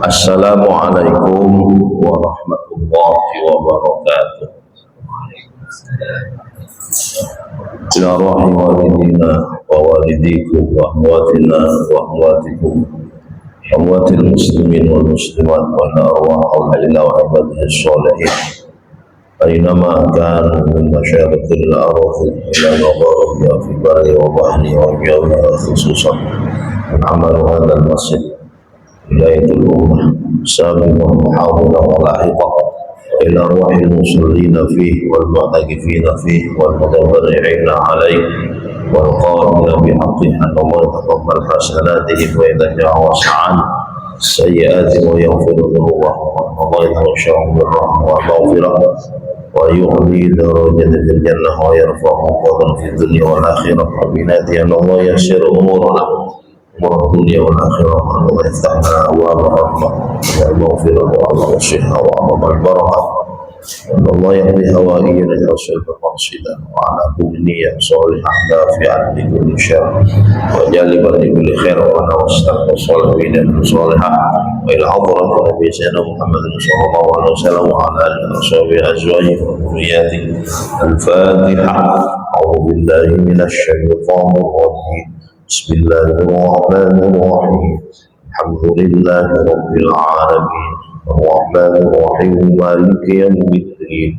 Assalamualaikum warahmatullahi wabarakatuh. Ila rohi walidina wa walidikum wa ahwatina wa ahwatikum ahwatil muslimin wal muslimat wa la arwah illa wa ibadihi sholihin aynama kanu min masyaratil arafil ila nabariya fi bari wa bahni wa jawna khususan amalu hadal masjid Hidayatul Ummah sabiqan muhawala wa lahiqah ila ruhil musallina fihi wal mu'takifina fihi wal mutabarri'ina alaih wal qa'imina bihaqqihi Allah yataqabbal hasanatihim wa yatajawaz an sayyi'atihim wa yaghfiru dhunubahum wa Allah yataghashshahum birrahmah wa maghfirah wa yu'li darajatan fil jannah wa yarfa'uhum qadran fid dunya wal akhirah wa binati Allah yasiru umurana الدنيا والآخرة الله يفتح لنا أبواب الرحمة والمغفرة وعظم الصحة وعظم البركة وأن الله يقضي هوائينا يوصل بمقصدا وعلى كل نية صالحة دافعا لكل شر وجالبا لكل خير وأنا واستغفر الصالحين من صالحة وإلى حضرة النبي سيدنا محمد صلى الله عليه وسلم وعلى آله وصحبه أزواجه وذرياته الفاتحة أعوذ بالله من الشيطان الرجيم بسم الله الرحمن الرحيم الحمد لله رب العالمين الرحمن الرحيم مالك يوم الدين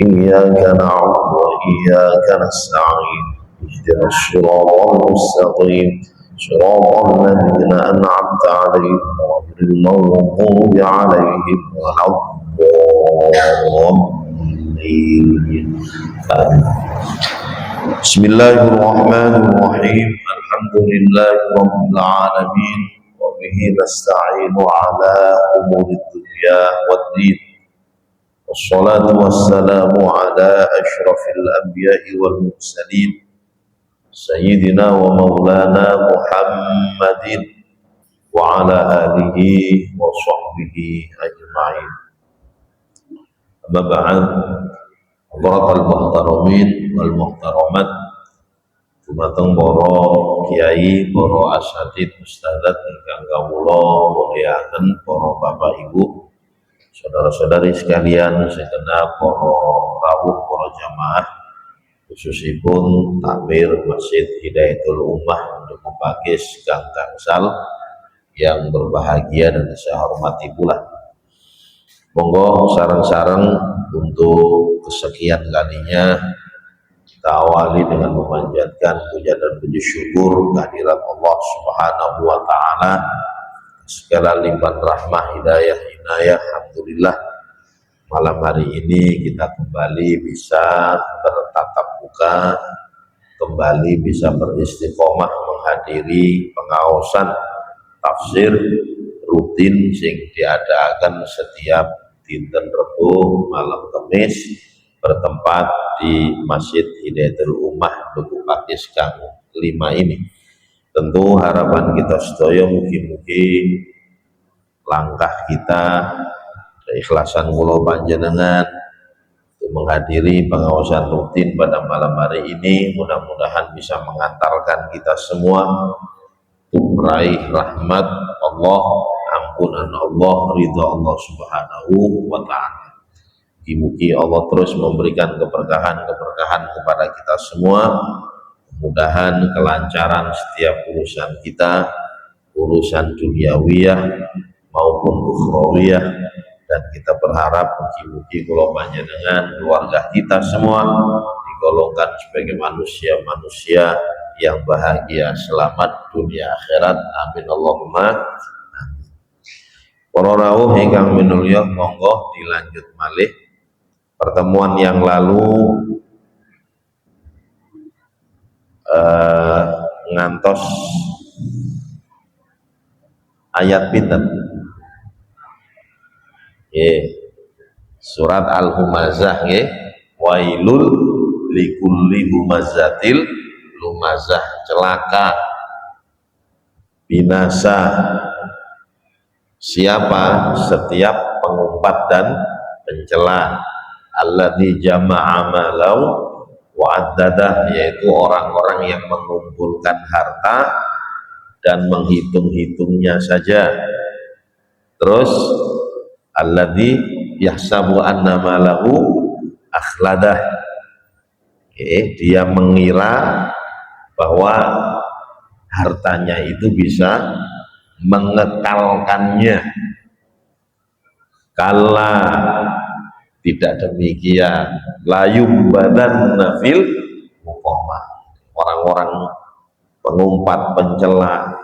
إياك نعبد وإياك نستعين اهدنا الصراط المستقيم صراط الذين أنعمت عليهم غير المغضوب عليهم ولا الضالين بسم الله الرحمن الرحيم الحمد لله رب العالمين وبه نستعين على أمور الدنيا والدين والصلاة والسلام على أشرف الأنبياء والمرسلين سيدنا ومولانا محمد وعلى آله وصحبه أجمعين أما بعد حضرات المحترمين والمحترمات dumateng para kiai, para asatid, ustadzat ingkang kawula mulyakaken, para bapak ibu, saudara-saudari sekalian, segenap para rawuh, para jamaah, khususipun takmir Masjid Hidayatul Ummah Duku Pakis Gang Gangsal yang berbahagia dan saya hormati pula. Monggo sareng-sareng untuk kesekian kalinya kita awali dengan memanjatkan puja dan puji syukur kehadirat Allah Subhanahu wa taala, segala limpahan rahmah, hidayah, inayah. Alhamdulillah malam hari ini kita kembali bisa bertatap muka, kembali bisa beristiqomah menghadiri pengaosan tafsir rutin sing diadakan setiap dinten Rebo malam Kamis bertempat di Masjid Hidayatul Ummah Duku Pakis Gang 5 ini. Tentu harapan kita sedaya mugi-mugi langkah kita, keikhlasan kula panjenengan untuk menghadiri pengawasan rutin pada malam hari ini mudah-mudahan bisa mengantarkan kita semua untuk meraih rahmat Allah, ampunan Allah, ridha Allah Subhanahu wa taala. Mugi Allah terus memberikan keberkahan kepada kita semua, kemudahan, kelancaran setiap urusan kita, urusan duniawiyah maupun ukhrawiyah, dan kita berharap mugi-mugi kula panjenengan keluarga kita semua digolongkan sebagai manusia-manusia yang bahagia, selamat dunia akhirat. Amin Allahumma. Para rawuh ingkang minulya, monggo dilanjut malih. Pertemuan yang lalu ngantos ayat pinten? Surat Al-Humazah nggih. Wailul likulli humazatil lumazah, celaka, binasa siapa? Setiap pengumpat dan pencela. Alladzi jama'a malau wa addadah, yaitu orang-orang yang mengumpulkan harta dan menghitung-hitungnya saja, Terus alladzi yahsabu anna malahu akhladah. Dia mengira bahwa hartanya itu bisa mengekalkannya. Kala tidak demikian, la yumbadanna fil muqamah. Orang-orang pengumpat pencela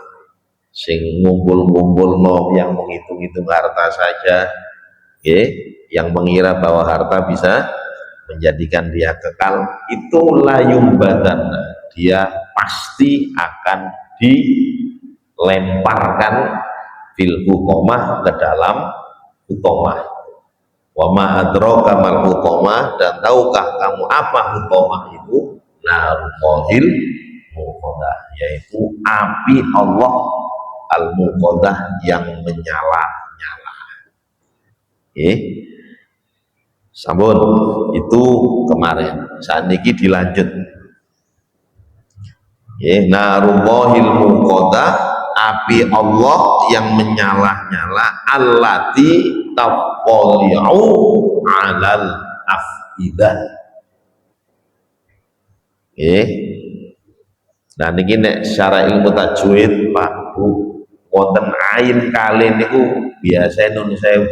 sing ngumpul-ngumpul yang menghitung-hitung harta saja, yang mengira bahwa harta bisa menjadikan dia kekal, itu layum badan, dia pasti akan dilemparkan fil hukomah, ke dalam hukomah. Wa ma adraka mal hukomah, dan tahukah kamu apa hukomah itu? Narullahil muqadah, yaitu api Allah al-muqadah yang menyala-nyala. Sampun itu kemarin, saat ini dilanjut. Narullahil muqadah, api Allah yang menyala-nyala, allati taqali'u 'alal afidah. Nah niki nek secara ilmu tajwid Pak Bu, wonten ain kalih niku biasa nun sewu.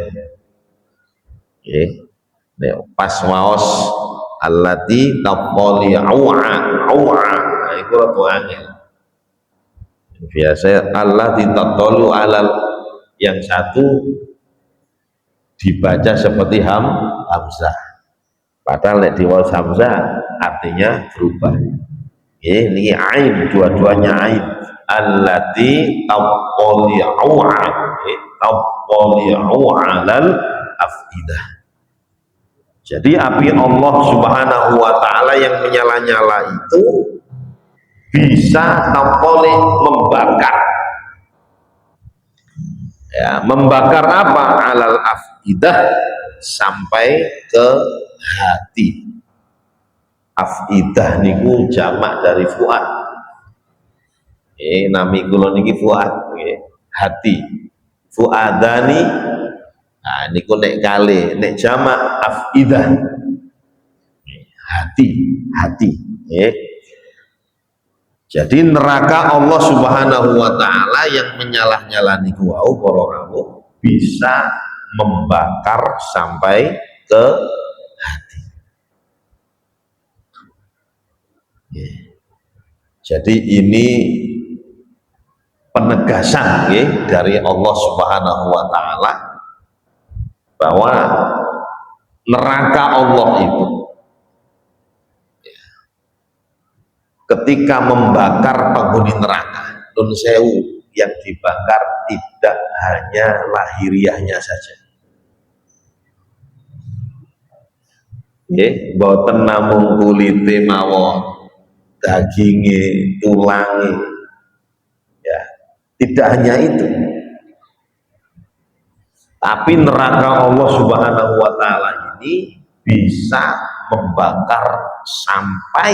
Nek pas waos allati taqali'u 'awa, iku rada angel. Biasa allati taqalu alal, yang satu dibaca seperti hamzah, padahal nek diwaos hamzah artinya berubah. Ini ain, dua-duanya ain. Allati taqali'u 'alal afidah. Jadi api Allah Subhanahu wa ta'ala yang menyala-nyala itu bisa taqali, membakar. Membakar apa? 'Alal afidah, sampai ke hati. Afidah niku jamak dari fuad. Nami kula niki fuad, hati. Fuadani, nah niku nek kali, nek jamak afidah, hati. Jadi neraka Allah Subhanahu wa ta'ala yang menyalah-nyala niku wau para rawuh bisa membakar sampai ke hati. Jadi ini penegasan dari Allah Subhanahu wa ta'ala bahwa neraka Allah itu ketika membakar penghuni neraka, nun sewu, yang dibakar tidak hanya lahiriahnya saja, boten namung kulite mawon, daginge, tulange, tidak hanya itu, tapi neraka Allah Subhanahu wa ta'ala ini bisa membakar sampai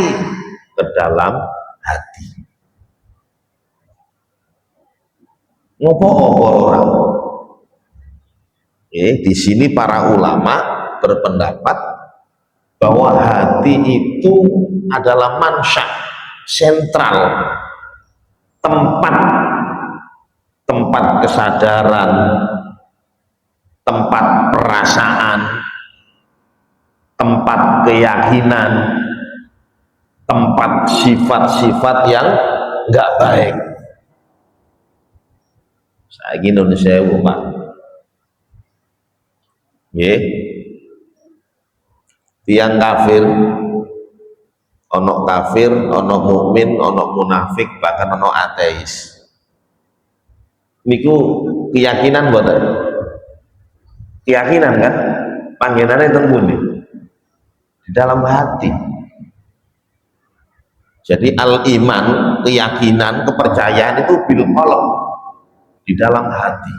ke dalam hati. Ngopo orang? Di sini para ulama berpendapat bahwa hati itu adalah mansya, sentral, tempat kesadaran, tempat perasaan, tempat keyakinan, tempat sifat-sifat yang enggak baik. Saya ingin Indonesia Pak. Tiang kafir, ono kafir, ono mukmin, ono munafik, bahkan ono ateis. Niku keyakinan boten? Keyakinan kan? Panggenane teng pundi? Di dalam hati. Jadi al-iman, keyakinan, kepercayaan itu bil qalb, di dalam hati.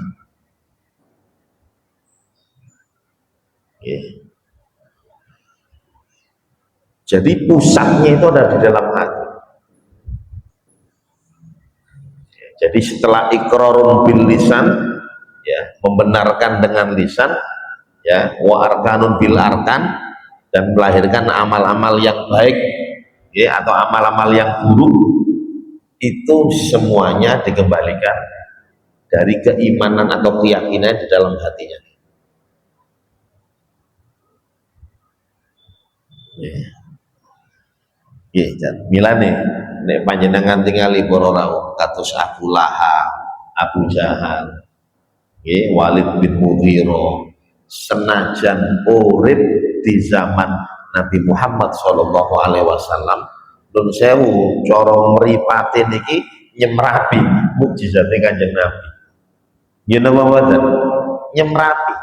Jadi pusatnya itu ada di dalam hati. Jadi setelah iqrarun bil lisan, ya, membenarkan dengan lisan, ya, wa arkanun bil arkan, dan melahirkan amal-amal yang baik, ya, atau amal-amal yang buruk, itu semuanya dikembalikan dari keimanan atau keyakinan di dalam hatinya. Milane nek panjenengan tingali para rawuh kados Abu Lahab, Abu Jahal, Walid bin Mughirah, senajan urip di zaman Nabi Muhammad sallallahu alaihi wasallam, nun sewu cara mripate niki nyemrapi mukjizate Kanjeng Nabi. Yen apa mboten? Nyemrapi.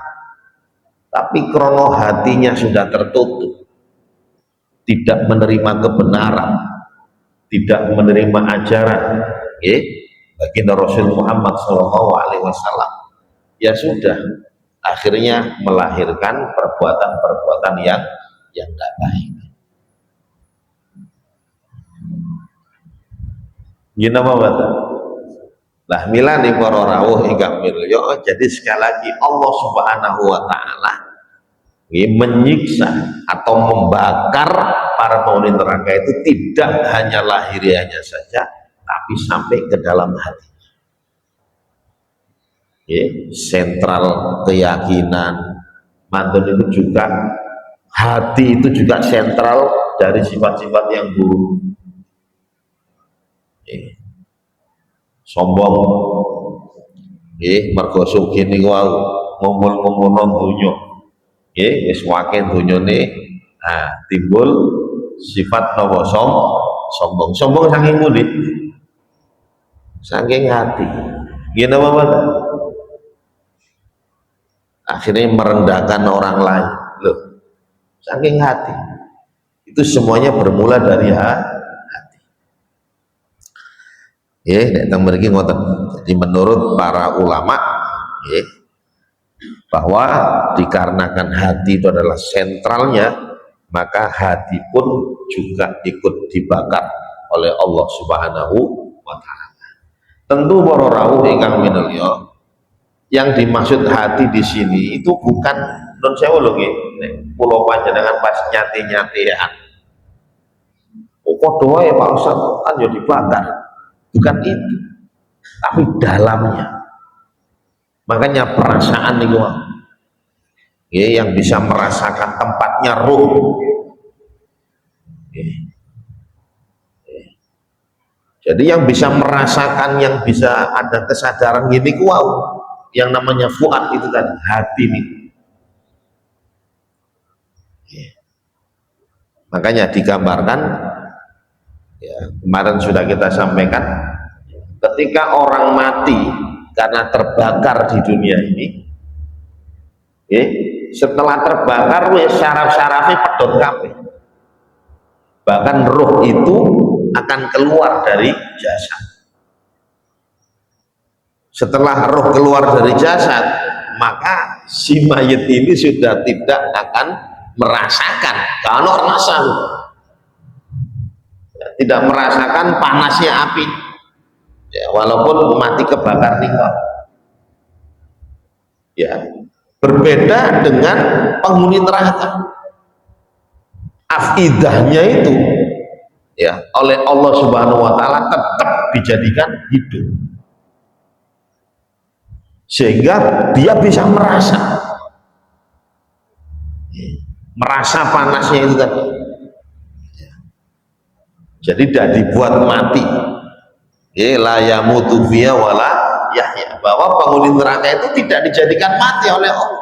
Tapi krono hatinya sudah tertutup, tidak menerima kebenaran, tidak menerima ajaran, baginda Rasul Muhammad SAW, ya sudah, akhirnya melahirkan perbuatan-perbuatan yang tidak baik. Gini apa betul? Lah milani para rawuh ingkang milya, jadi sekali lagi Allah Subhanahu wa taala menyiksa atau membakar para penghuni neraka itu tidak hanya lahiriahnya saja, tapi sampai ke dalam hati. Sentral keyakinan mantun itu juga, hati itu juga sentral dari sifat-sifat yang buruk. Sombong, mergo sugih niku wau ngomong-ngomong donya. Wis wakil dunyane, timbul sifat napa sombong. Sombong saking murid, saking hati. Nggih napa mboten? Akhirnya merendahkan orang lain. Loh, saking hati. Itu semuanya bermula dari hati. Nek teng mriki ngoten. Jadi menurut para ulama, bahwa dikarenakan hati itu adalah sentralnya, maka hati pun juga ikut dibakar oleh Allah Subhanahu wa taala. Tentu para rawuh ingkang minulya, yang dimaksud hati di sini itu bukan non sewu lho nggih, nek kula panjenengan pas nyate-nyatean. Padha wae Pak Ustaz kan ya dibakar. Bukan itu. Tapi dalamnya. Makanya perasaan niku yang bisa merasakan tempatnya ruh. Jadi yang bisa merasakan, yang bisa ada kesadaran gini wow, yang namanya fuad itu kan hati nih. Makanya digambarkan, ya, kemarin sudah kita sampaikan, ketika orang mati karena terbakar di dunia ini, setelah terbakar syaraf-syarafnya pedot kabeh. Bahkan ruh itu akan keluar dari jasad. Setelah ruh keluar dari jasad, maka si mayit ini sudah tidak akan merasakan kalau rasa, tidak merasakan panasnya api, ya, walaupun mati kebakar nikmat. Ya, berbeda dengan penghuni neraka. Afidahnya itu, ya, oleh Allah Subhanahu wa taala tetap dijadikan hidup, sehingga dia bisa merasa panasnya itu tadi. Jadi tidak dibuat mati, la yamutu fiha wala yahya, bahwa penghuni neraka itu tidak dijadikan mati oleh Allah.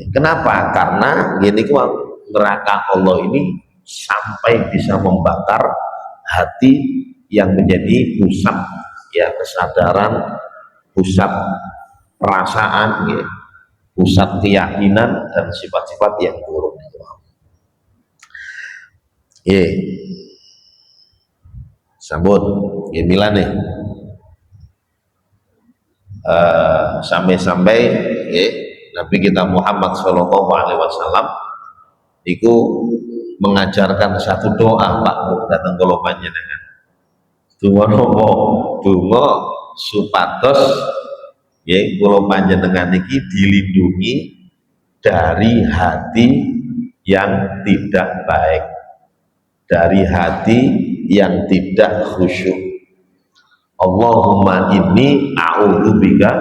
Kenapa? Karena gini, neraka Allah ini sampai bisa membakar hati yang menjadi pusat, ya, kesadaran, pusat perasaan, ya, pusat keyakinan dan sifat-sifat yang buruk. Sambut, milane, sampai-sampai, Nabi kita Muhammad Shallallahu Alaihi Wasallam itu mengajarkan satu doa, Pak, datang kalau panjenengan. Donga nopo? Donga supados nggih kula panjenengan iki dilindungi dari hati yang tidak baik, dari hati yang tidak khusyuk. Allahumma inni a'udzubika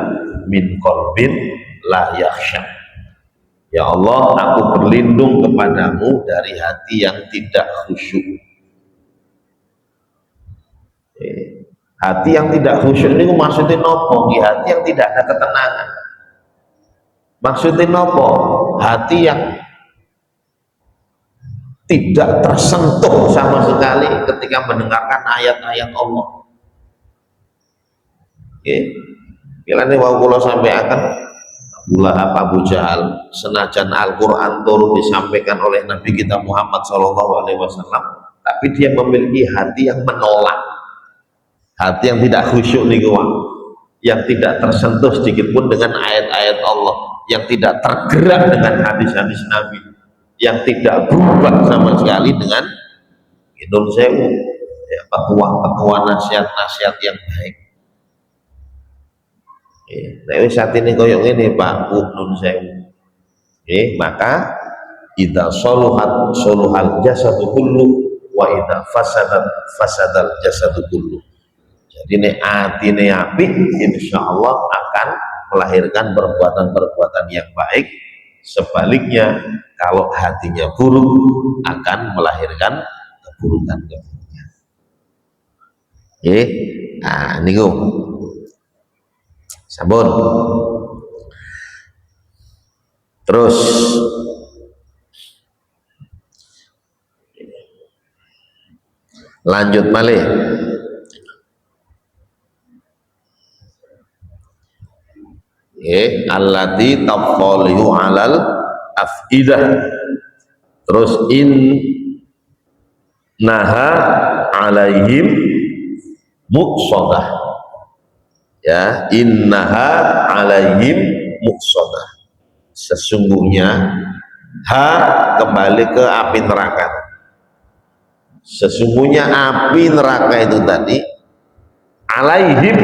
min qalbin la yakhsha. Ya Allah, aku berlindung kepadamu dari hati yang tidak khusyuk. Hati yang tidak khusyuk ini maksudnya nopo? Hati yang tidak ada ketenangan. Maksudnya nopo? Hati yang tidak tersentuh sama sekali ketika mendengarkan ayat-ayat Allah. Kira nih wau kula sampai akan Abu Jahal, senajan Al-Quran turun disampaikan oleh Nabi kita Muhammad SAW, tapi dia memiliki hati yang menolak, hati yang tidak khusyuk nih kawan, yang tidak tersentuh sedikit pun dengan ayat-ayat Allah, yang tidak tergerak dengan hadis-hadis Nabi, yang tidak berubah sama sekali dengan Nun Sewu, ya, petua-petua nasihat-nasihat yang baik. Nah, saat ini koyong ini Pak Nun Sewu. Maka idza soluhal jasadu kullu wa idza fasadal jasadu kullu. Jadi ini atine apik, insyaallah akan melahirkan perbuatan-perbuatan yang baik. Sebaliknya kalau hatinya buruk akan melahirkan keburukan-keburukan. Nah niku sampun. Terus lanjut malih. Allati tafalihu alal afidah. Terus naha alaihim muqsadah. Ya, innaha alaihim muqsadah. Sesungguhnya kembali ke api neraka. Sesungguhnya api neraka itu tadi alaihim,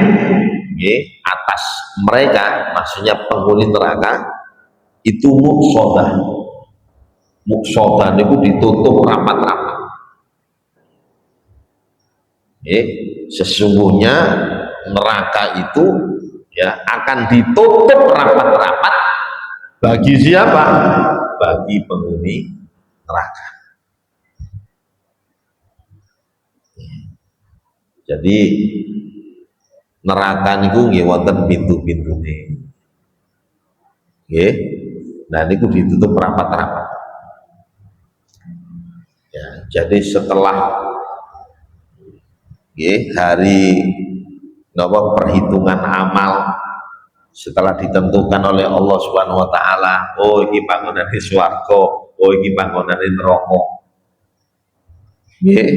atas mereka, maksudnya penghuni neraka itu muqsadah. Muqsadah itu ditutup rapat-rapat. Sesungguhnya neraka itu ya akan ditutup rapat-rapat bagi siapa? Bagi penghuni neraka. Jadi neraka niku nggih wonten pintu-pintune. Nggih. Nah niku ditutup rapat-rapat. Ya, jadi setelah hari perhitungan amal, setelah ditentukan oleh Allah Subhanahu wa taala, oh iki panggonane swarga, oh iki panggonane neraka.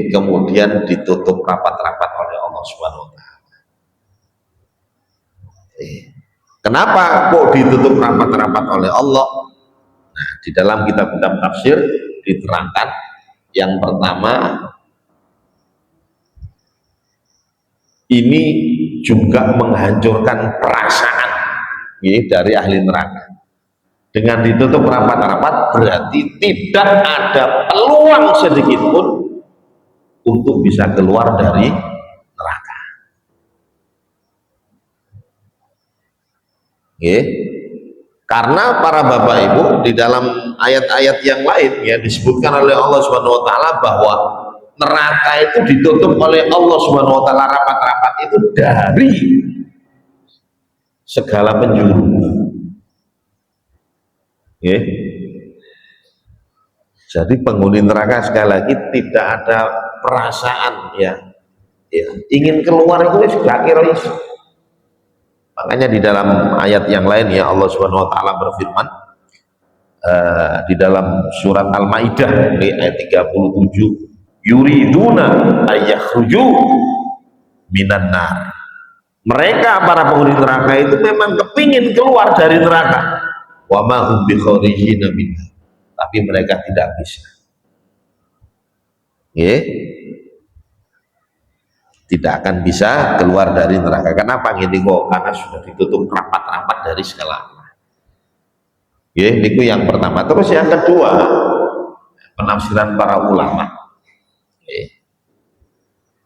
Kemudian ditutup rapat-rapat oleh Allah Subhanahu wa taala. Kenapa kok ditutup rapat-rapat oleh Allah? Nah, di dalam kitab-kitab tafsir diterangkan yang pertama, ini juga menghancurkan perasaan dari ahli neraka. Dengan ditutup rapat-rapat berarti tidak ada peluang sedikit pun untuk bisa keluar dari neraka. Karena para bapak ibu di dalam ayat-ayat yang lain ya disebutkan oleh Allah Subhanahu wa taala bahwa neraka itu ditutup oleh Allah Subhanahu wa taala rapat-rapat itu dari segala penjuru. Jadi penghuni neraka sekali lagi tidak ada perasaan ya ingin keluar itu sudah kira. Makanya di dalam ayat yang lain ya Allah Subhanahu wa taala berfirman di dalam surat Al-Maidah ayat 37, yuriduna ayakhruju minan nar. Mereka para penghuni neraka itu memang kepingin keluar dari neraka. Wa ma hum bikharijina minha. Tapi mereka tidak bisa. tidak akan bisa keluar dari neraka. Kenapa gini kok? Karena sudah ditutup rapat-rapat dari segala. Ya, itu yang pertama. Terus yang kedua, penafsiran para ulama, ya,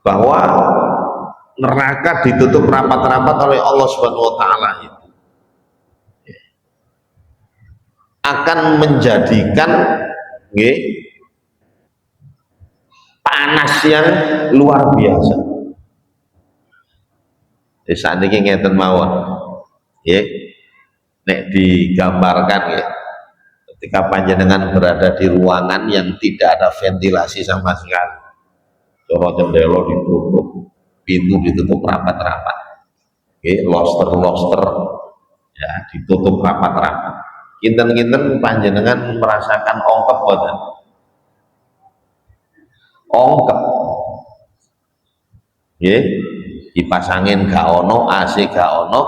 bahwa neraka ditutup rapat-rapat oleh Allah Subhanahu Wa Taala itu, ya, akan menjadikan, ya, panas yang luar biasa. Saat ini ngeten mawon, ya, nek digambarkan, ya, ketika panjenengan berada di ruangan yang tidak ada ventilasi sama sekali, coro jendela ditutup, pintu ditutup rapat-rapat, ya, loster ya ditutup rapat-rapat. Kinten-kinten panjenengan merasakan ongkep boten? Ongkep, ya, dipasangin gak ono, AC gak ono,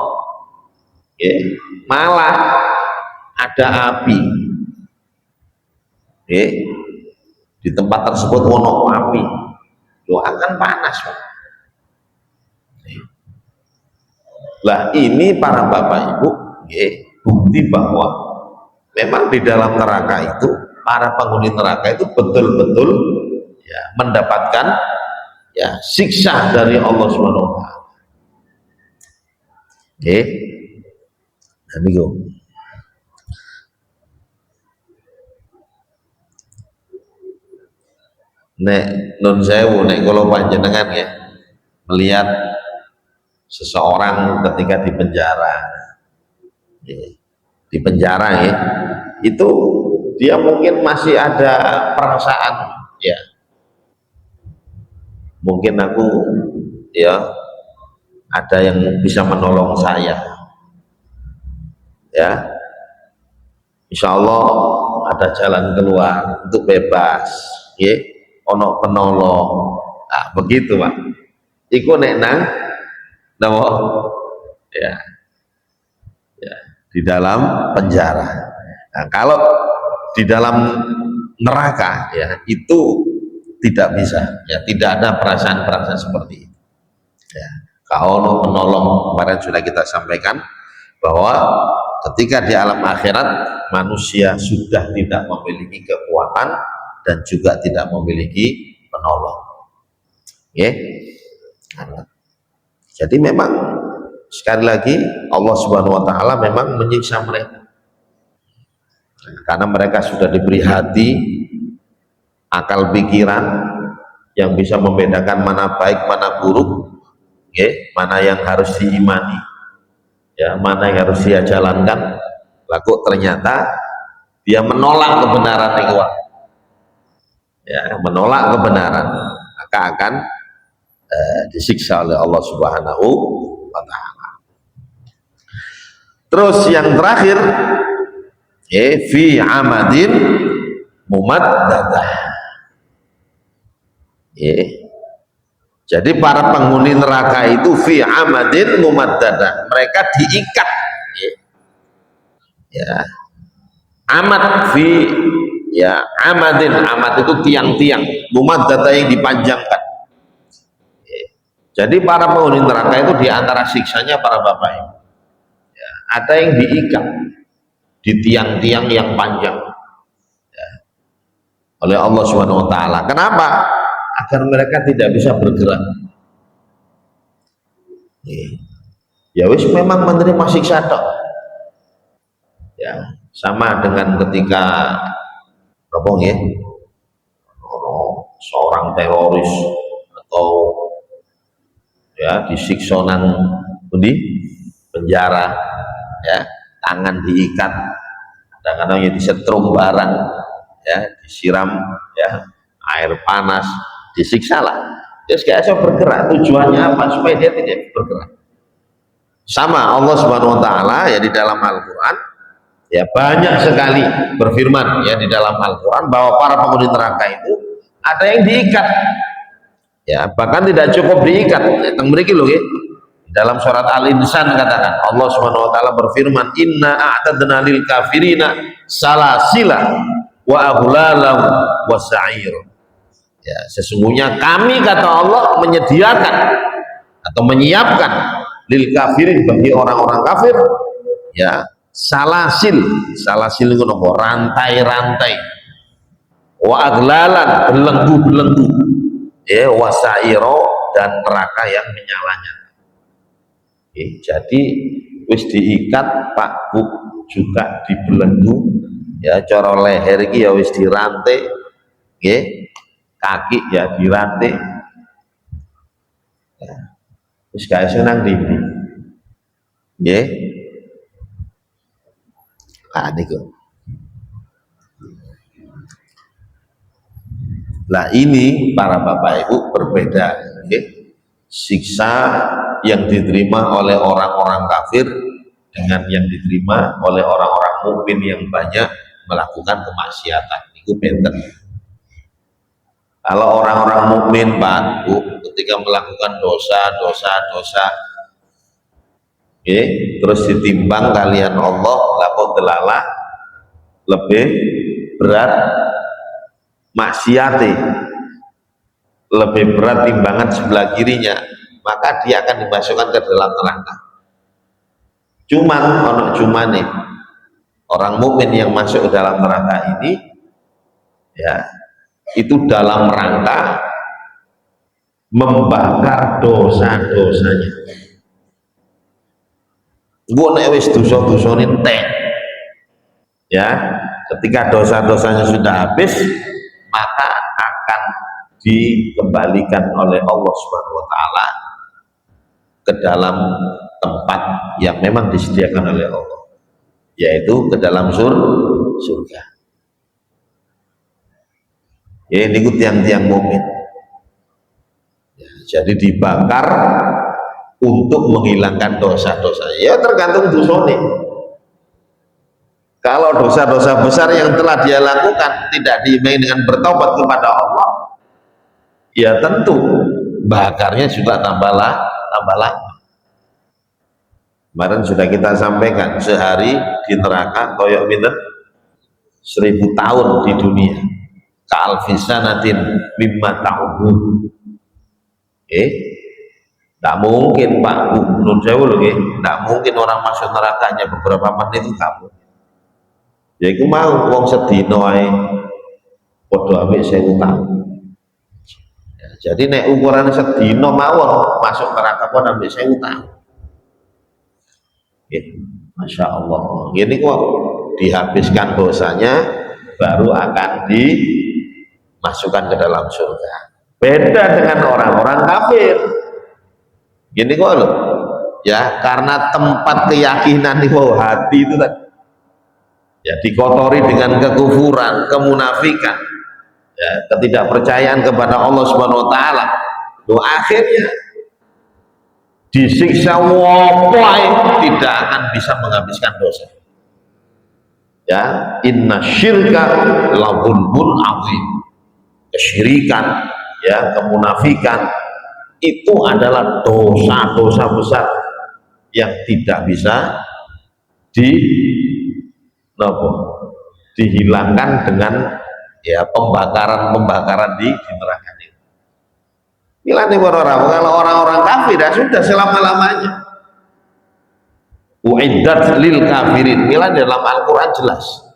ya, malah ada api, ya, di tempat tersebut ono api, lo akan panas, Pak. Lah ini para bapak ibu, ya, bukti bahwa memang di dalam neraka itu para penghuni neraka itu betul-betul, ya, mendapatkan, ya, siksa dari Allah Subhanahu Wa Taala. Oke, dan itu nek nun sewu, nek kalau panjenengan, ya, melihat seseorang ketika di penjara, ya, itu dia mungkin masih ada perasaan, ya, mungkin aku, ya, ada yang bisa menolong saya, ya, insya Allah ada jalan keluar untuk bebas, ya, ono penolong. Nah, begitu Pak, iku nek nang napa, ya, ya, di dalam penjara. Nah, kalau di dalam neraka, ya, itu tidak bisa, ya, tidak ada perasaan-perasaan seperti itu, ya. Kalau penolong, kemarin sudah kita sampaikan bahwa ketika di alam akhirat manusia sudah tidak memiliki kekuatan dan juga tidak memiliki penolong, ya. Jadi memang sekali lagi Allah Subhanahu Wa Taala memang menyiksa mereka karena mereka sudah diberi hati, akal pikiran yang bisa membedakan mana baik mana buruk, ya, mana yang harus diimani, ya, mana yang harus dia jalankan. Lalu ternyata dia menolak kebenaran yang kuat, ya, menolak kebenaran, maka akan disiksa oleh Allah Subhanahu Wa Taala. Terus yang terakhir, fi amadin mumaddadah, jadi para penghuni neraka itu fi amadin mumaddadah, mereka diikat, ya, amad fi, ya, amadin, amad itu tiang-tiang, mumaddadah yang dipanjangkan. Jadi para penghuni neraka itu diantara siksanya para bapak ibu, ya, ada yang diikat di tiang-tiang yang panjang, ya, oleh Allah Subhanahu Wa Taala. Kenapa? Agar mereka tidak bisa bergerak. Ya wis memang menerima siksa tok. Ya, sama dengan ketika apa ya? Seorang teroris atau, ya, disiksa nang di penjara, ya, tangan diikat, kadang-kadang ya disetrum barang, ya, disiram, ya, air panas, disiksa lah. Dia kayak saya bergerak, tujuannya apa? Supaya dia tidak bergerak. Sama Allah Subhanahu Wa Taala, ya, di dalam Al-Quran, ya, banyak sekali berfirman, ya, di dalam Al-Quran bahwa para penghuni neraka itu ada yang diikat, ya, bahkan tidak cukup diikat, ya, mereka loh, ya. Dalam surat Al-Insan katakan Allah Subhanahu Wa Taala berfirman, inna a'tadna lil kafirina salasila wa aghlalam wa sa'ir, Ya, sesungguhnya kami, kata Allah, menyediakan atau menyiapkan lil kafirin, bagi orang-orang kafir, ya, salasil itu nopo, rantai-rantai, wa aglalan, belenggu-belenggu, ya, wasairo, dan neraka yang menyala-nyala. Jadi wis diikat Pak Bu, juga dibelenggu, ya, cara leher iki ya wis dirantai, nggih, kaki ya dirantai, ya, wis gak iso nang ndi, nggih. Niku. Nah, ini para Bapak Ibu berbeda, nggih. Siksa yang diterima oleh orang-orang kafir dengan yang diterima oleh orang-orang mukmin yang banyak melakukan kemaksiatan. Itu benten. Kalau orang-orang mukmin, Pak Bu, ketika melakukan dosa, terus ditimbang kalian Allah, lapor delalah lebih berat maksiati, lebih berat timbangan sebelah kirinya, maka dia akan dimasukkan ke dalam neraka. Cuman nih, orang mukmin yang masuk ke dalam neraka ini, ya, itu dalam rangka membakar dosa-dosanya. Gua nek wis dosa-dosane entek, ya, ketika dosa-dosanya sudah habis, maka akan dikembalikan oleh Allah Subhanahu wa taala ke dalam tempat yang memang disediakan oleh Allah, yaitu ke dalam surga. Ya, ini tiang-tiang mukmin. Ya, jadi dibakar untuk menghilangkan dosa-dosa. Ya, tergantung dosanya. Kalau dosa-dosa besar yang telah dia lakukan tidak diimbangi dengan bertobat kepada Allah, ya tentu bakarnya juga tambah lama. Kemarin sudah kita sampaikan, sehari di neraka koyok minta 1000 tahun di dunia, ka'alfisanatin mimma ta'udun. Tidak mungkin Pak Bu, menurut saya tidak mungkin orang masuk neraka hanya beberapa menit, itu kamu. Ya itu mau wong sedino ae padha ambek 1000 tahun. Ya, jadi nek ukuran sedino mawon masuk neraka pun ambek 1000 tahun. Masya Allah, gini kok dihabiskan dosanya baru akan dimasukkan ke dalam surga. Beda dengan orang-orang kafir. Gini kok loh, ya, karena tempat keyakinan itu hati itu tadi, ya, dikotori dengan kekufuran, kemunafikan, ya, ketidakpercayaan kepada Allah Subhanahu wa taala. Akhirnya disiksa wopai, tidak akan bisa menghabiskan dosa. Ya, inna syirka la dzulmun azim. Kesyirikan, ya, kemunafikan itu adalah dosa-dosa besar yang tidak bisa dihilangkan dengan, ya, pembakaran di neraka ini. Milane kalau orang-orang kafir ya sudah selama-lamanya. Uiddat lil kafirin. Milan dalam Al-Quran jelas.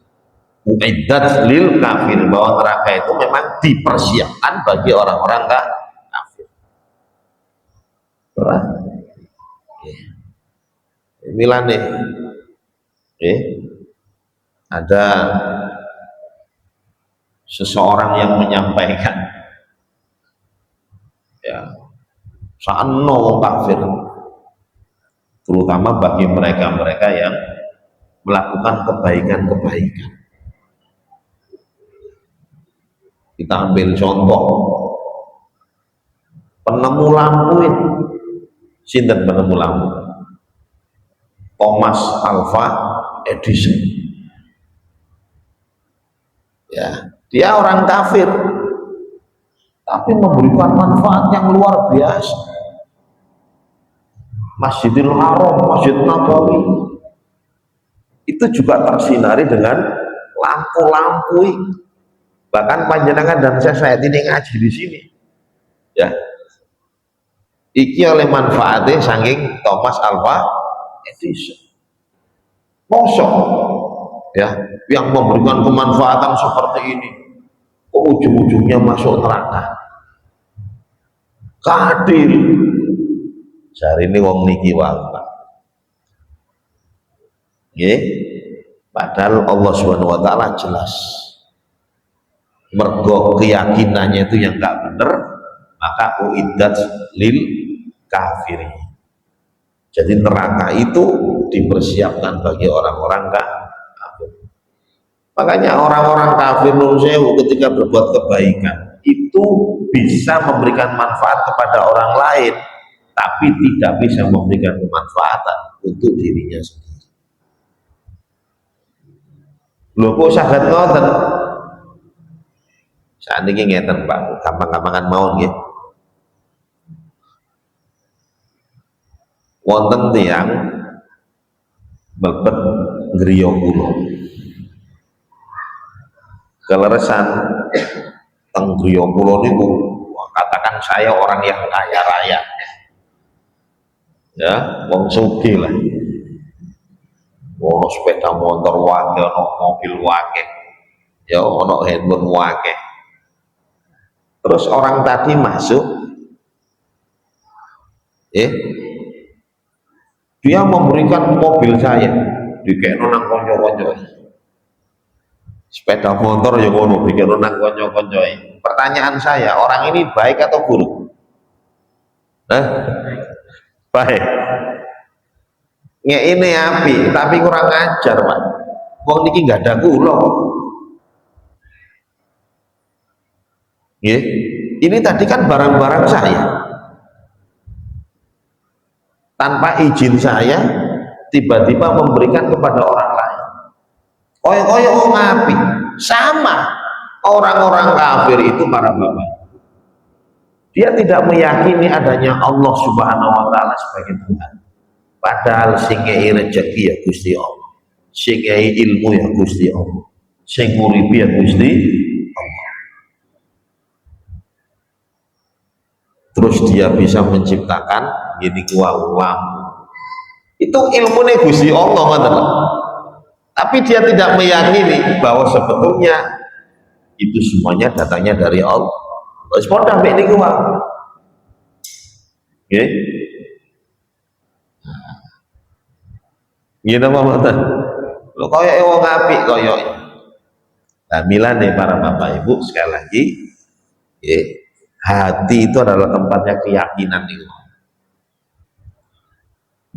Uiddat lil kafirin, bahwa neraka itu memang dipersiapkan bagi orang-orang kafir. Milan nih, ada seseorang yang menyampaikan, ya, sa'anno kafir, terutama bagi mereka-mereka yang melakukan kebaikan-kebaikan. Kita ambil contoh penemu lampu ini. Sinten penemu lampu? Thomas Alva Edison. Ya, dia orang kafir, tapi memberikan manfaat yang luar biasa. Masjidil Haram, Masjid Nabawi itu juga tersinari dengan lampu-lampu. Bahkan panjenengan dan saya ini ngaji di sini, ya. Iki oleh manfaatnya saking Thomas Alva Edison. Mosok, ya, yang memberikan kemanfaatan seperti ini, kok ujung-ujungnya masuk neraka? Kadil. Sehari ini wong niki wae, Pak. Nggih. Padahal Allah Subhanahu wa taala jelas. Mergo keyakinannya itu yang enggak benar, maka uiddat lil kafiri. Jadi neraka itu dipersiapkan bagi orang-orang kafir. Makanya orang-orang kafir ketika berbuat kebaikan itu bisa memberikan manfaat kepada orang lain, tapi tidak bisa memberikan kemanfaatan untuk dirinya sendiri. Lho kok saged ngoten? Saat ini ngeten Pak, gampang-gampangan mawon nggih. Wonten tiyang mlebet griya kula. Keleresan teng griya kula niku, katakan saya orang yang kaya raya. Ya, wong sugih lah. Ono sepeda motor wae, ono mobil wae. Ya, ono handphone wae. Terus orang tadi masuk, dia memberikan mobil saya, dikekno nang kanca-kanca. Sepeda motor ya ngono, dikekno nang kanca-kanca. Pertanyaan saya, orang ini baik atau buruk? Baik. Ini api, tapi kurang ajar, Pak. Wong niki nggak ada kula. Ini tadi kan barang-barang saya. Tanpa izin saya, tiba-tiba memberikan kepada orang lain. Koyo-koyo ngapi. Sama orang-orang kafir itu para bapak. Dia tidak meyakini adanya Allah Subhanahu wa taala sebagai Tuhan. Padahal sing ngei rezeki ya Gusti Allah. Sing ngei ilmu ya Gusti Allah. Sing nguripi ya Gusti Allah. Terus dia bisa menciptakan gini ulam. Itu ilmunya Gusti Allah, ngoten. Tapi dia tidak meyakini bahwa sebetulnya itu semuanya datangnya dari Allah. Terus padha mek niku wae. Nggih. Nggih napa mboten? Lho koyoke wong apik koyoke. Nah, milane para Bapak Ibu sekali lagi, nggih. Hati itu adalah tempatnya keyakinan itu.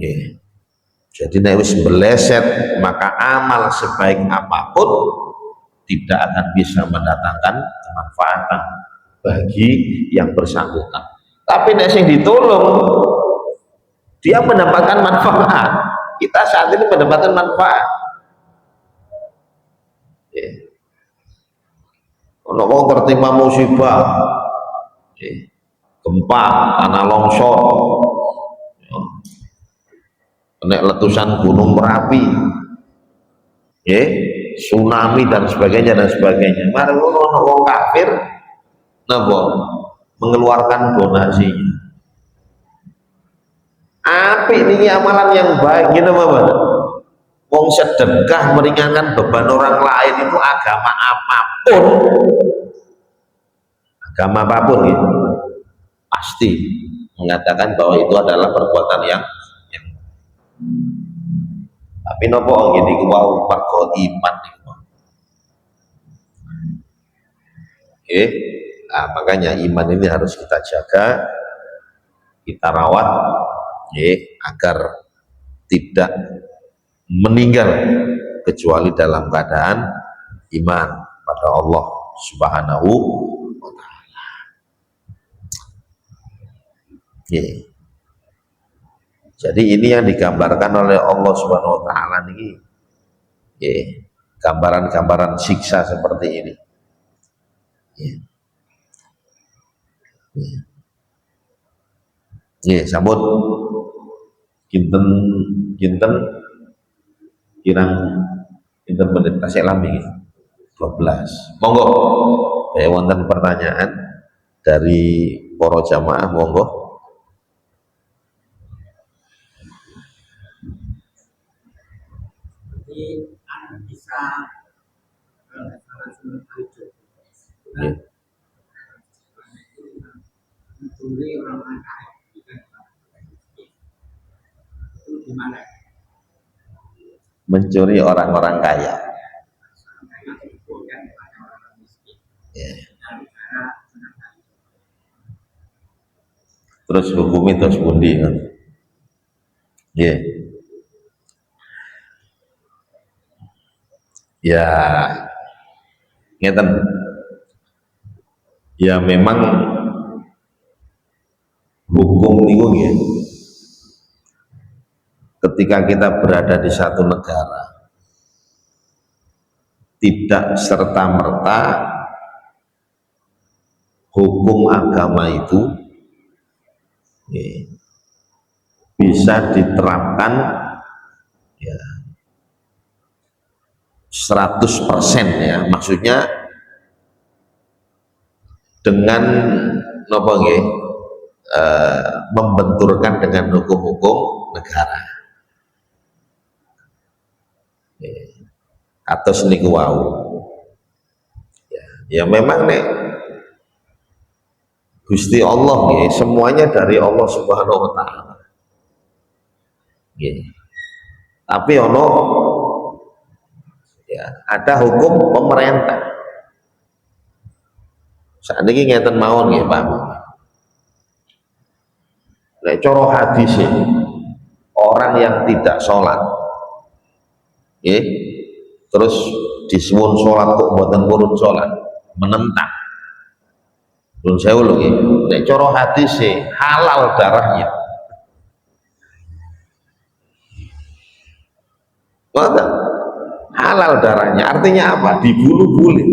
Yeah. Jadi nek wis meleset, maka amal sebaik apapun tidak akan bisa mendatangkan kemanfaatan bagi yang bersangkutan. Tapi nek sing ditolong dia mendapatkan manfaat. Kita saat ini mendapatkan manfaat. Yeah. Ono wong tertimpa musibah, gempa, tanah longsor, kena letusan gunung Merapi, tsunami dan sebagainya dan sebagainya. Mari orang kafir, nabo mengeluarkan donasinya. Apik ini amalan yang baik, gitu Bapak. Wong sedekah meringankan beban orang lain itu agama apapun gitu, pasti mengatakan bahwa itu adalah perbuatan yang tapi nopo gini wau perko iman niku. Nah, makanya iman ini harus kita jaga, kita rawat, agar tidak meninggal kecuali dalam keadaan iman pada Allah Subhanahu wa taala. Jadi ini yang digambarkan oleh Allah Subhanahu wa taala ini, gambaran-gambaran siksa seperti ini. Sambut kinten kirang menit kasih lambi 12. Monggo. wonten pertanyaan dari para jamaah, monggo. Jadi bisa Ya. mencuri orang kaya itu gimana? Mencuri orang-orang kaya. Ya. Terus hukumnya terus pundi kan? Ya. Ya, ngeten. Ya memang hukum niku nggih. Ketika kita berada di satu negara, tidak serta-merta hukum agama itu bisa diterapkan ya 100% ya, maksudnya dengan napa nggih membenturkan dengan hukum-hukum negara. Atau seniku wau. Ya memang nek Gusti Allah nggih, semuanya dari Allah Subhanahu wa taala. Nggih. Tapi ono ya ada hukum pemerintah. Saat ini ngeten mawon nggih, Pak. Nek cara hadis orang yang tidak sholat, nggih, terus disuwun sholat kok mboten purun sholat, menentang. Belum saya ulang ya. Nek cara hadis halal darahnya. Maka halal darahnya artinya apa? Dibunuh boleh.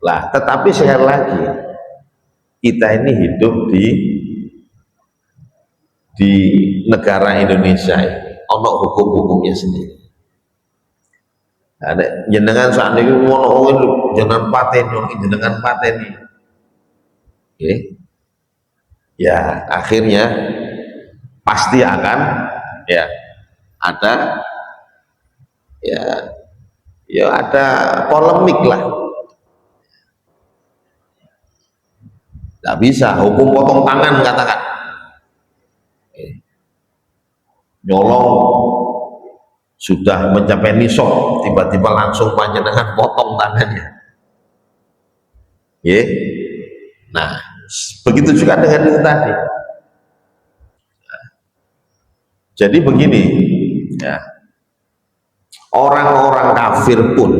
Lah, tetapi sekali lagi kita ini hidup di negara Indonesia, ono hukum-hukumnya sendiri. Ada jenengan saat ini ngono jenengan pateni. Oke. Ya, akhirnya pasti akan ya ada ya ada polemik lah. Tidak bisa hukum potong tangan katakan. Nyolong sudah mencapai nisab, tiba-tiba langsung panjenengan potong tangannya. Ya. Nah, begitu juga dengan itu tadi. Jadi begini, ya. Orang-orang kafir pun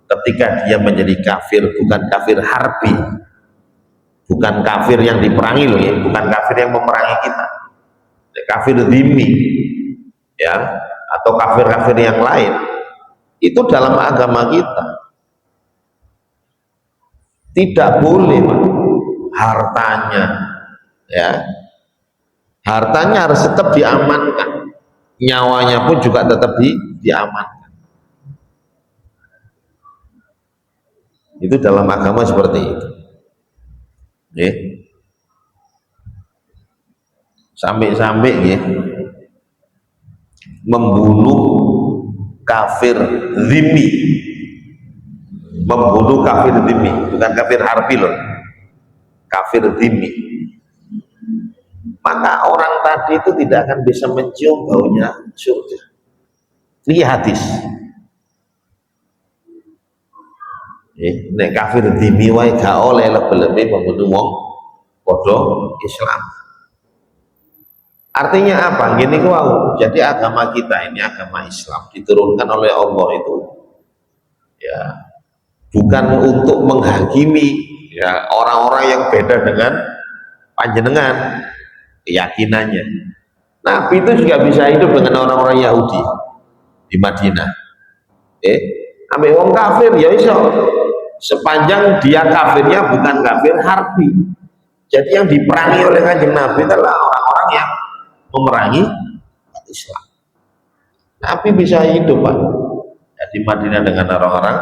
ketika dia menjadi kafir, bukan kafir harbi, bukan kafir yang diperangi loh ya, bukan kafir yang memerangi kita, kafir dhimmi, ya, atau kafir-kafir yang lain, itu dalam agama kita tidak boleh hartanya, ya, hartanya harus tetap diamankan, nyawanya pun juga tetap diamankan. Itu dalam agama seperti itu. Oke. Sampai-sampai ya, membunuh kafir dhimmi, membunuh kafir dhimmi, bukan kafir harbi loh, kafir dhimmi, maka orang tadi itu tidak akan bisa mencium baunya surga. Ini hadis. Nek kafir dhimmi wae gak oleh lebih-lebih membunuh wong padha Islam. Artinya apa? Gini wow. Jadi agama kita ini agama Islam diturunkan oleh Allah itu ya bukan untuk menghakimi ya orang-orang yang beda dengan panjenengan keyakinannya. Nabi itu juga bisa hidup dengan orang-orang Yahudi di Madinah. Ambil wong kafir ya iso, sepanjang dia kafirnya bukan kafir harbi. Jadi yang diperangi oleh Kanjeng Nabi adalah orang-orang yang memerangi Islam. Nabi bisa hidup, Pak. Dan di Madinah dengan orang-orang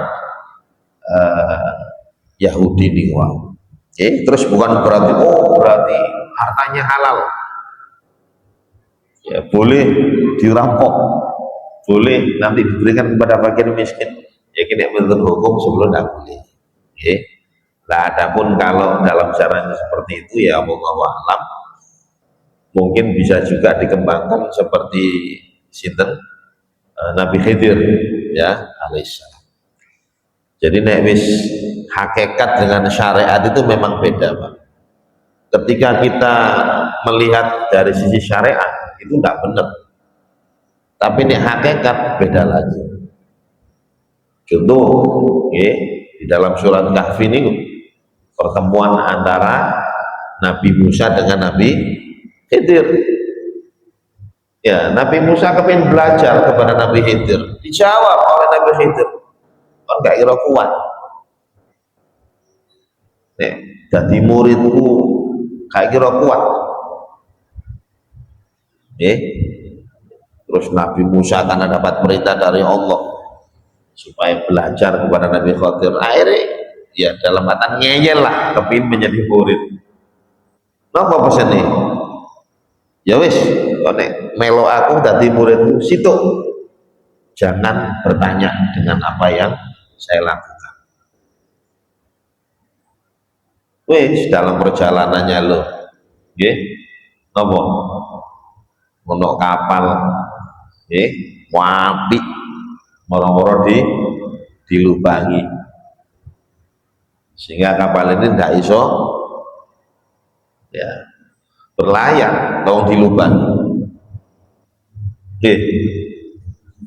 Yahudi nih, wah. Terus bukan berarti berarti hartanya halal. Ya, boleh dirampok, boleh nanti diberikan kepada fakir miskin. Ya kini menurut hukum sebelum tidak boleh. Nah, adapun kalau dalam caranya seperti itu ya wallahu a'lam, mungkin bisa juga dikembangkan seperti sinten Nabi Khidir ya alaihissalam. Jadi nek wis hakikat dengan syariat itu memang beda, Pak. Ketika kita melihat dari sisi syariat itu tidak benar, tapi nek hakikat beda lagi. Contoh di dalam surat Kahfi ini pertemuan antara Nabi Musa dengan Nabi Khidir. Ya, Nabi Musa kepingin belajar kepada Nabi Khidir, dijawab oleh Nabi Khidir, kan gak kira kuat. Nek jadi muridku gak kira kuat. Terus Nabi Musa karena dapat perintah dari Allah supaya belajar kepada Nabi Khidir, akhirnya ya dalam kata ngeyel lah, kepingin menjadi murid. Napa pesannya? Ya wis, nek melo aku dadi muridmu situ, jangan bertanya dengan apa yang saya lakukan. Wis dalam perjalanannya lo, nopo, ono kapal, wapi, moro-moro dilubangi, sehingga kapal ini tidak iso ya berlayar, tolong dilubangi.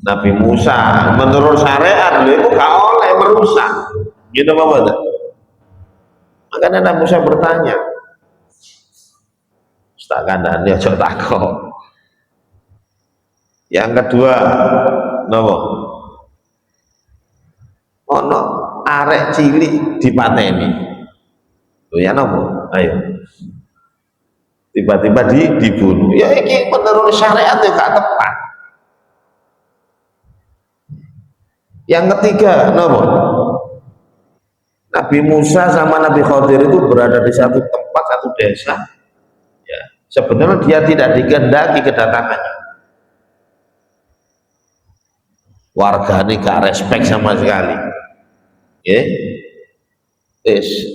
Nabi Musa menurut syariat itu gak oleh merusak, gitu apa? Makanya Nabi Musa bertanya, setakan dia cok takut. Yang kedua, nopo, ono arek cilik dipateni, ya nopo, ayo, tiba-tiba dibunuh. Ya ini menurut syariat itu gak tepat. Yang ketiga, nopo, Nabi Musa sama Nabi Khidir itu berada di satu tempat, satu desa. Ya, sebenarnya dia tidak dikehendaki kedatangannya. Warga ini gak respect sama sekali.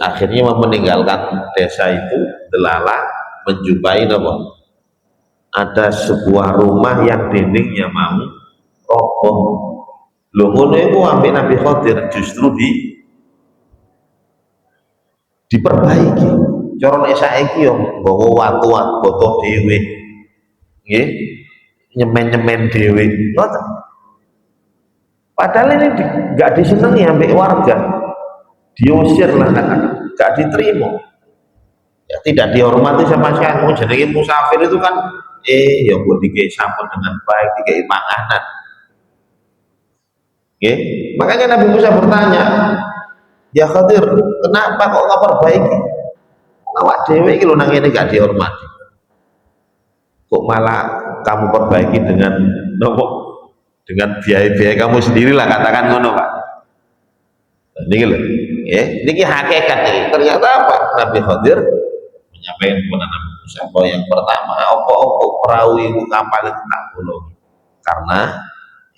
Akhirnya meninggalkan desa itu, delala menjumpai nopo, ada sebuah rumah yang dindingnya mau roboh. Lho ngono iku ambek Nabi Khidir justru diperbaiki. Cara nek saiki yo nggawa watu-watu boto dhewe. Nggih. Nyemen-nyemen dhewe. Ngoten. Padahal ini enggak disenengi ambek warga. Diusir lah katakan, enggak diterima. Ya tidak dihormati sama sekali. Jenenge musafir itu kan ya mbok dikei sampun dengan baik, dikei panganan. Makanya Nabi Musa bertanya, ya Khidir, kenapa kok nggak perbaiki? Awak dewe iki lho nang ngene gak dihormati. Kok malah kamu perbaiki dengan nopo? Dengan biaya-biaya kamu sendiri lah, katakan ngono, Pak. Niki lho, niki hakikat iki. Ternyata apa? Nabi Khidir menyampaikan kepada Nabi Musa bahwa yang pertama, apa-apa perahu itu kapal itu tak bolong. Karena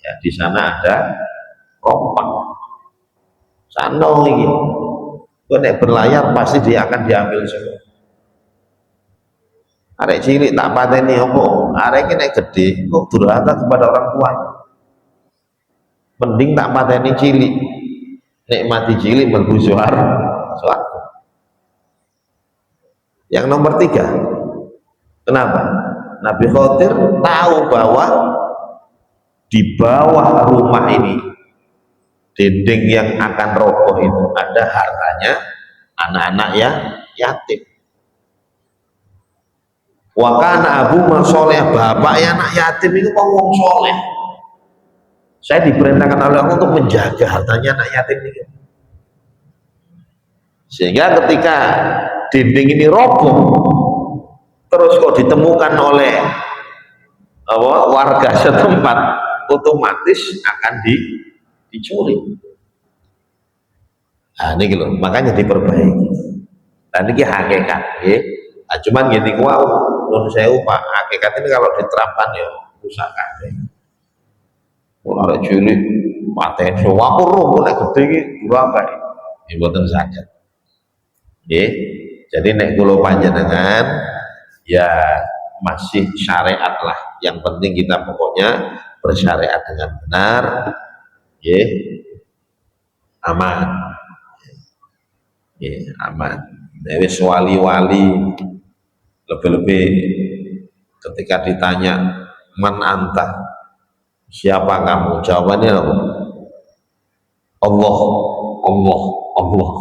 ya di sana ada kompak. Sano iki. Kok nek berlayar pasti dia akan diambil semua. Arek cilik tak pateni opo? Arek iki nek gede kok durhaka kepada orang tuanya. Mending tak pateni cilik. Nek mati cilik mlebu swarga. Yang nomor 3. Kenapa? Nabi Khidir tahu bahwa di bawah rumah ini, dinding yang akan roboh itu ada hartanya anak-anak yang yatim. Wa kana abu soleh, bapaknya anak yatim itu wong soleh. Saya diperintahkan oleh Allah untuk menjaga hartanya anak yatim ini. Sehingga ketika dinding ini roboh, terus kok ditemukan oleh warga setempat, otomatis akan dicuri. Nah, ini gitu, makanya diperbaiki. Dan ini hakikat, ya. Nah, cuman gini, wow, menurut saya Pak, hakikat ini kalau diterapkan ya rusak kabeh. Kalau ada cilik, paten semua aku roh, boleh gede ini duraka. Ini buatan sakit. Ya, jadi nek kulo panjenengan ya masih syariat lah. Yang penting kita pokoknya bersyariat dengan benar, ya, aman, ya, aman. Dari wali-wali lebih-lebih ketika ditanya man anta, siapa kamu, jawabannya apa? Allah, Allah, Allah.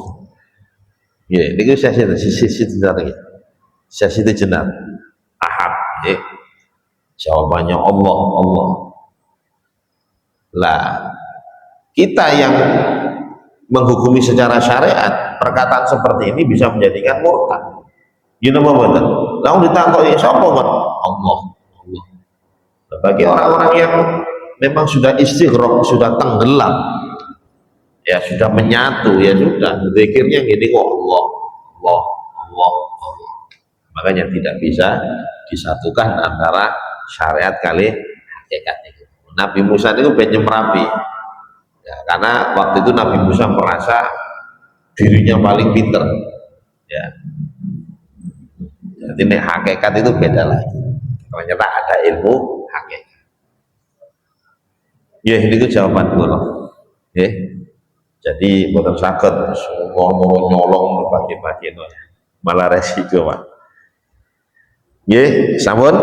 Ya, ini sesi jenarnya, sesi jenar, ahad, ya. Jawabannya Allah, Allah. Lah, kita yang menghukumi secara syariat, perkataan seperti ini bisa menjadikan murtad. Gini apa betul? Lalu ditangkap siapa kan? Allah, Allah. Nah, bagi orang-orang yang memang sudah istighraq, sudah tenggelam, ya sudah menyatu, ya sudah zikirnya gini kok Allah, Allah, Allah, Allah. Makanya tidak bisa disatukan antara syariat kali hakikat itu. Nabi Musa itu benjem rapi, ya, karena waktu itu Nabi Musa merasa dirinya paling pinter, ya. Jadi hakikat itu beda lagi. Ternyata ada ilmu hakikat. Ya, itu jawaban gue loh. Ya. Jadi bukan sakit ngomong nyolong bagi-bagi malah resiko, Pak. Ya, sampun.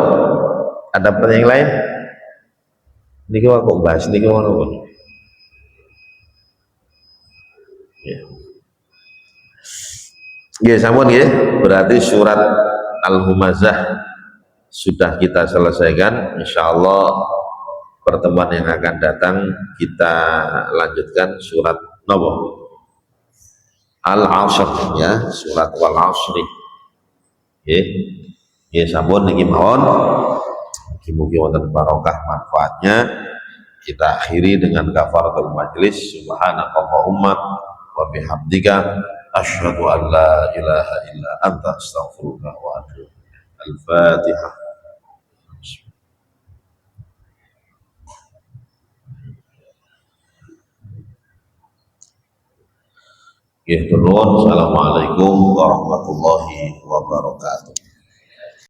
Ada pertanyaan lain? Ini kok bahas ini kok pun. Ya. Ya, sampun ya. Berarti surat Al-Humazah sudah kita selesaikan. Insya Allah pertemuan yang akan datang kita lanjutkan surat Nabi Al-Asr, ya, surat Wal-Asri. Ya, ya, sampun niki mawon. Mugi-mugi wonten barokah manfaatnya. Kita akhiri dengan kafaratul majlis. Subhanakallahumma wa bihamdika asyhadu an la ilaha illa anta astaghfiruka wa atubu ilaik. Al-Fatihah. Ya, Assalamualaikum warahmatullahi wabarakatuh.